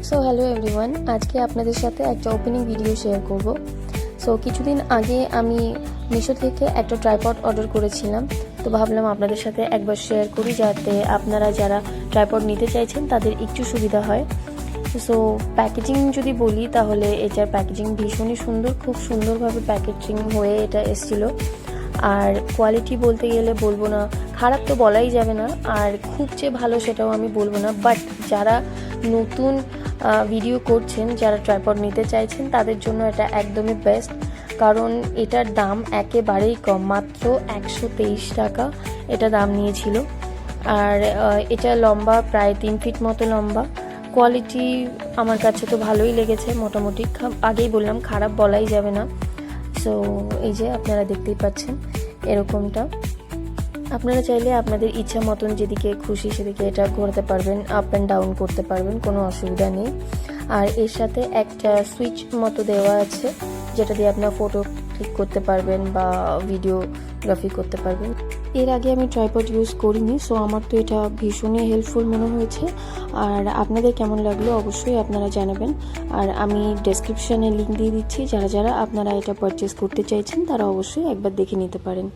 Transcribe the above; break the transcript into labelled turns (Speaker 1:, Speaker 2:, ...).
Speaker 1: So hello everyone, আজকে আপনাদের সাথে একটা ওপেনিং ভিডিও শেয়ার করব। সো কিছুদিন আগে আমি মিশো থেকে একটা ট্রাইপড অর্ডার করেছিলাম, তো ভাবলাম আপনাদের সাথে একবার শেয়ার করি যাতে আপনারা যারা ট্রাইপড নিতে চাইছেন তাদের একটু সুবিধা হয়। সো প্যাকেজিং যদি বলি তাহলে এটার প্যাকেজিং ভীষণই সুন্দর, খুব সুন্দরভাবে প্যাকেজিং হয়ে এটা এসেছিলো। আর কোয়ালিটি বলতে গেলে বলবো না খারাপ, তো বলাই যাবে না, আর খুব যে ভালো সেটাও আমি বলবো না। বাট যারা নতুন ভিডিও করছেন, যারা ট্রাইপড নিতে চাইছেন তাদের জন্য এটা একদমই বেস্ট, কারণ এটার দাম একেবারেই কম, মাত্র 123 টাকা এটা দাম নিয়েছিল। আর এটা লম্বা প্রায় 3 ফিট মতো লম্বা। কোয়ালিটি আমার কাছে তো ভালোই লেগেছে মোটামুটি, আগেই বললাম খারাপ বলাই যাবে না। সো এই যে আপনারা দেখতেই পাচ্ছেন এরকমটা, আপনারা চাইলে আপনাদের ইচ্ছা মতন যেদিকে খুশি সেদিকে এটা ঘোরাতে পারবেন, আপ অ্যান্ড ডাউন করতে পারবেন, কোনো অসুবিধা নেই। আর এর সাথে একটা সুইচ মতো দেওয়া আছে যেটা দিয়ে আপনার ফটো ক্লিক করতে পারবেন বা ভিডিওগ্রাফি করতে পারবেন। এর আগে আমি ট্রাইপড ইউজ করিনি, সো আমার তো এটা ভীষণই হেল্পফুল মনে হয়েছে। আর আপনাদের কেমন লাগলো অবশ্যই আপনারা জানাবেন। আর আমি ডেসক্রিপশানে লিঙ্ক দিয়ে দিচ্ছি, যারা যারা আপনারা এটা পারচেস করতে চাইছেন তারা অবশ্যই একবার দেখে নিতে পারেন।